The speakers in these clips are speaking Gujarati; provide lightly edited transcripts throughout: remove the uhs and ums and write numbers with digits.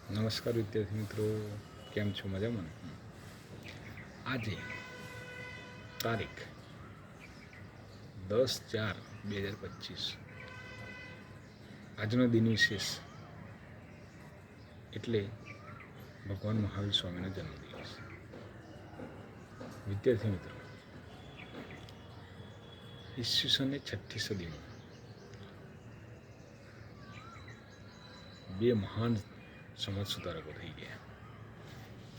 નમસ્કાર વિદ્યાર્થી મિત્રો, કેમ છો? મજામાં? આજે તારીખ 10/4/2025, આજનો દિન વિશેષ એટલે ભગવાન મહાવીર સ્વામીનો જન્મદિવસ. વિદ્યાર્થી મિત્રો, ઈસવીસનની 6ઠ્ઠી સદીમાં બે મહાન સમાજ સુધારકો થઈ ગયા.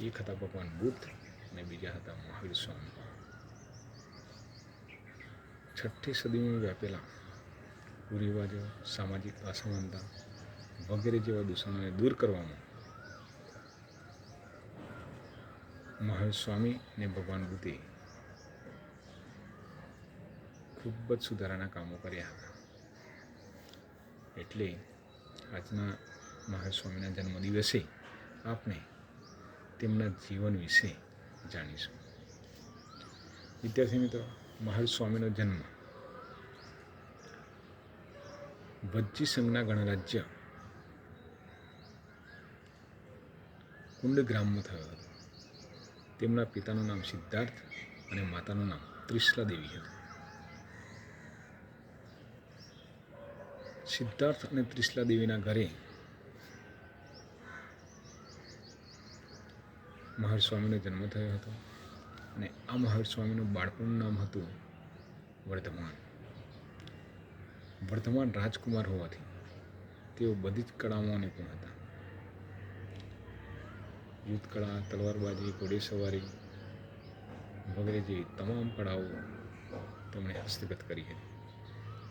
એક હતા ભગવાન બુદ્ધ અને બીજા હતા મહાવીર સ્વામી. 6ઠ્ઠી સદીમાં વ્યાપેલા કુરિવાજો, સામાજિક અસમાનતા વગેરે જેવા દૂષણોને દૂર કરવામાં મહાવીર સ્વામી અને ભગવાન બુદ્ધે ખૂબ જ સુધારાના કામો કર્યા હતા. એટલે આજના મહાવીર સ્વામીના જન્મદિવસે આપણે તેમના જીવન વિશે જાણીશું. વિદ્યાર્થી મિત્રો, મહાવીર સ્વામીનો જન્મ વજ્જી સંઘના ગણરાજ્ય કુંડગ્રામમાં થયો હતો. તેમના પિતાનું નામ સિદ્ધાર્થ અને માતાનું નામ ત્રિશલા દેવી હતું. સિદ્ધાર્થ અને ત્રિશલા દેવીના ઘરે મહાવીર સ્વામીનો જન્મ થયો હતો અને આ મહાવીર સ્વામીનું બાળપણનું નામ હતું વર્ધમાન. વર્ધમાન રાજકુમાર હોવાથી તેઓ બધી જ કળામાં નિપુણ હતા. યુદ્ધ કળા, તલવારબાજી, ઘોડેસવારી વગેરે જેવી તમામ કળાઓ તેમણે હસ્તગત કરી હતી.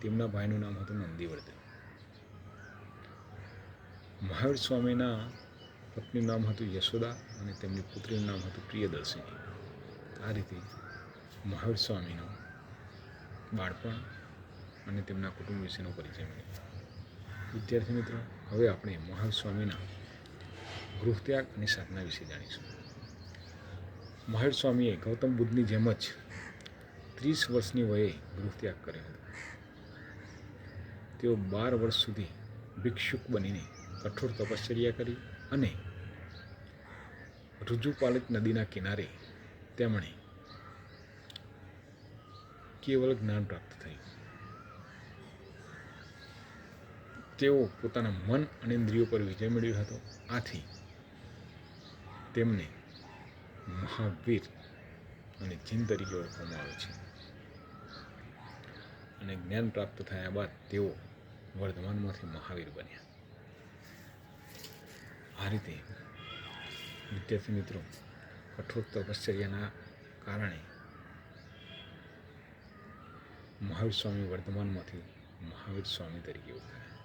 તેમના ભાઈનું નામ હતું નંદીવર્ધન. મહાવીર સ્વામીના પત્નીનું નામ હતું યશોદા અને તેમની પુત્રીનું નામ હતું પ્રિયદર્શિની. આ રીતે મહાવીર સ્વામીનો બાળપણ અને તેમના કુટુંબ વિશેનો પરિચય મળ્યો. વિદ્યાર્થી મિત્રો, હવે આપણે મહાવીર સ્વામીના ગૃહત્યાગ અને સાધના વિશે જાણીશું. મહાવીર સ્વામીએ ગૌતમ બુદ્ધની જેમ જ 30 વર્ષની વયે ગૃહત્યાગ કર્યો હતો. તેઓ 12 વર્ષ સુધી ભિક્ષુક બનીને કઠોર તપશ્ચર્યા કરી અને ઋજુપાલિત નદીના કિનારે તેમણે કેવળ જ્ઞાન પ્રાપ્ત થયું. તેઓ પોતાના મન અને ઇન્દ્રિયો પર વિજય મેળવ્યો હતો. આથી તેમને મહાવીર અને જીન તરીકે ઓળખવામાં આવે છે. અને જ્ઞાન પ્રાપ્ત થયા બાદ તેઓ વર્ધમાનમાંથી મહાવીર બન્યા. આ રીતે વિદ્યાર્થી મિત્રો, કઠોર તપશ્ચર્યાના કારણે મહાવીર સ્વામી વર્ધમાનમાંથી મહાવીર સ્વામી તરીકે ઓળખાયા.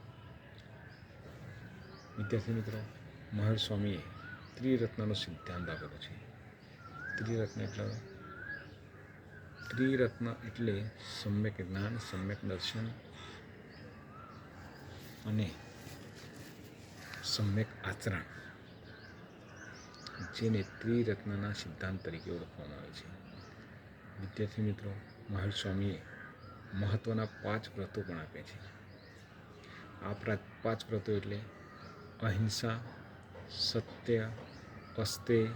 વિદ્યાર્થી મિત્રો, મહાવીર સ્વામીએ ત્રિરત્નનો સિદ્ધાંત આપેલો છે. ત્રિરત્ન એટલે સમ્યક જ્ઞાન, સમ્યક દર્શન અને સમ્યક આચરણ, જેને ત્રિરત્નના સિદ્ધાંત તરીકે ઓળખવામાં આવે છે. વિદ્યાર્થી મિત્રો, મહાવીર સ્વામીએ મહત્વના 5 વ્રતો પણ આપ્યા છે. આ 5 વ્રતો એટલે અહિંસા, સત્ય, અસ્તેય,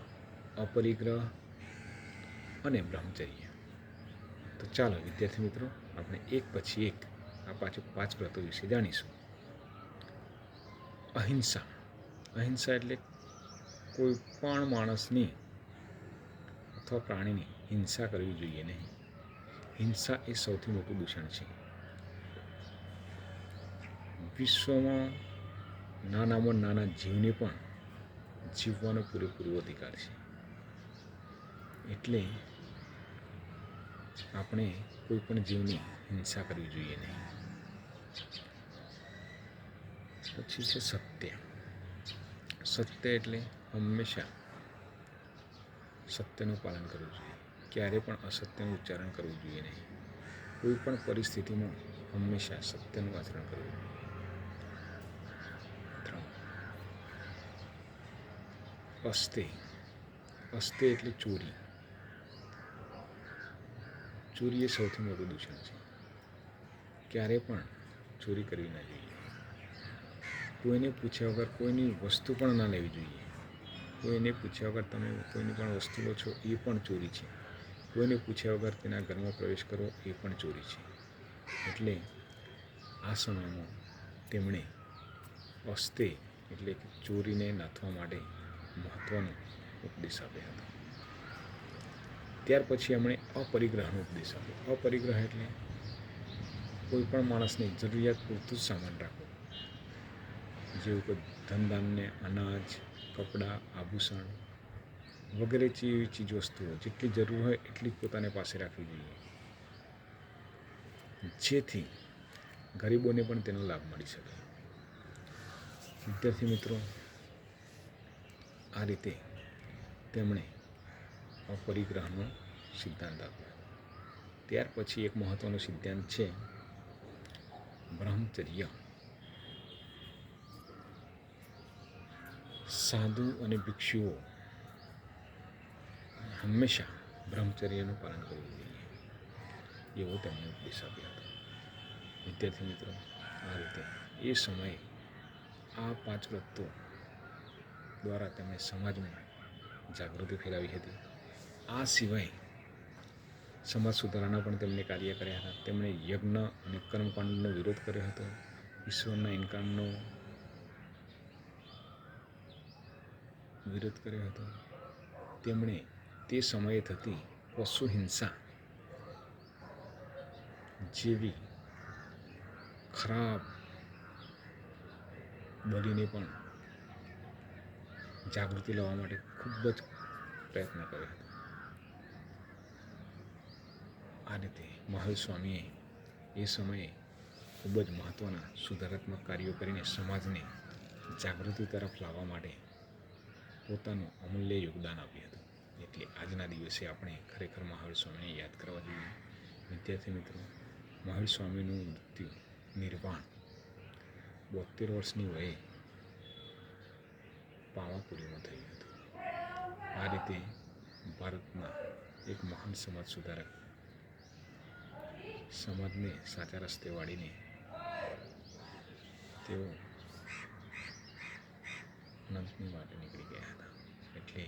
અપરિગ્રહ અને બ્રહ્મચર્ય. તો ચાલો વિદ્યાર્થી મિત્રો, આપણે એક પછી એક આ 5 વ્રતો વિશે જાણીશું. અહિંસા. અહિંસા એટલે કોઈ પણ માણસની અથવા પ્રાણીની હિંસા કરવી જોઈએ નહીં. હિંસા એ સૌથી મોટું દૂષણ છે. વિશ્વમાં નાનામાં નાના જીવને પણ જીવવાનો પૂરેપૂરો અધિકાર છે. એટલે આપણે કોઈ પણ જીવની હિંસા કરવી જોઈએ નહીં. પછી છે સત્ય. સત્ય એટલે હંમેશા સત્યનું પાલન કરવું જોઈએ. ક્યારે પણ અસત્યનું ઉચ્ચારણ કરવું જોઈએ નહીં. કોઈ પણ પરિસ્થિતિમાં હંમેશા સત્યનું આચરણ કરવું જોઈએ. અસ્તેય. અસ્તેય એટલે ચોરી. ચોરી એ સૌથી મોટું દૂષણ છે. ક્યારે પણ ચોરી કરવી ના જોઈએ. કોઈને પૂછ્યા વગર કોઈની વસ્તુ પણ ના લેવી જોઈએ. કોઈને પૂછ્યા વગર તમે કોઈની પણ વસ્તુ લો છો એ પણ ચોરી છે. કોઈને પૂછ્યા વગર તેના ઘરમાં પ્રવેશ કરો એ પણ ચોરી છે. એટલે આ સમયમાં તેમણે અસ્તે એટલે કે ચોરીને નાથવા માટે મહત્ત્વનો ઉપદેશ આપ્યો હતો. ત્યાર પછી એમણે અપરિગ્રહનો ઉપદેશ આપ્યો. અપરિગ્રહ એટલે કોઈ પણ માણસની જરૂરિયાત પૂરતું જ સામાન રાખવું, જેવું કે ધનધાન્ય, અનાજ, કપડાં, આભૂષણ વગેરે જેવી ચીજવસ્તુઓ જેટલી જરૂર હોય એટલી જ પોતાને પાસે રાખવી જોઈએ, જેથી ગરીબોને પણ તેનો લાભ મળી શકે. વિદ્યાર્થી મિત્રો, આ રીતે તેમણે અપરિગ્રહનો સિદ્ધાંત આપ્યો. ત્યાર પછી એક મહત્ત્વનો સિદ્ધાંત છે બ્રહ્મચર્ય. સાધુ અને ભિક્ષુઓ હંમેશા બ્રહ્મચર્યનું પાલન કરવું જોઈએ, એવો તેમણે ઉપદેશ આપ્યો હતો. વિદ્યાર્થી મિત્રો, આ રીતે એ સમયે આ 5 વ્રતો દ્વારા તેમણે સમાજમાં જાગૃતિ ફેલાવી હતી. આ સિવાય સમાજ સુધારણા પણ તેમણે કાર્ય કર્યા હતા. તેમણે યજ્ઞ અને કર્મકાંડનો વિરોધ કર્યો હતો. ઈશ્વરના ઇનકારનો વિરોધ કર્યો હતો. તેમણે તે સમયે થતી પશુ હિંસા જેવી ખરાબ બલીને પણ જાગૃતિ લાવવા માટે ખૂબ જ પ્રયત્ન કર્યો હતો. આ રીતે મહાવીર સ્વામીએ એ સમયે ખૂબ જ મહત્ત્વના સુધારાત્મક કાર્યો કરીને સમાજને જાગૃતિ તરફ લાવવા માટે પોતાનું અમૂલ્ય યોગદાન આપ્યું હતું. એટલે આજના દિવસે આપણે ખરેખર મહાવીર સ્વામીને યાદ કરવા જોઈએ. વિદ્યાર્થી મિત્રો, મહાવીર સ્વામીનું મૃત્યુ નિર્વાણ 72 વર્ષની વયે પાવાપુરીમાં થયું હતું. આ રીતે ભારતના એક મહાન સમાજ સુધારક, સમાજને સાચા રસ્તે વાળીને તેઓ અનંતની વાટે નીકળી ગયા હતા. એટલે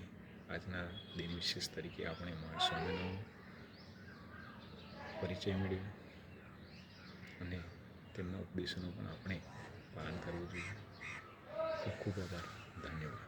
આજના દિન વિશેષ તરીકે આપણે મહાવીર સ્વામીનો પરિચય મેળવ્યો અને તેમના ઉપદેશોનું પણ આપણે પાલન કરવું જોઈએ. ખૂબ ખૂબ આભાર. ધન્યવાદ.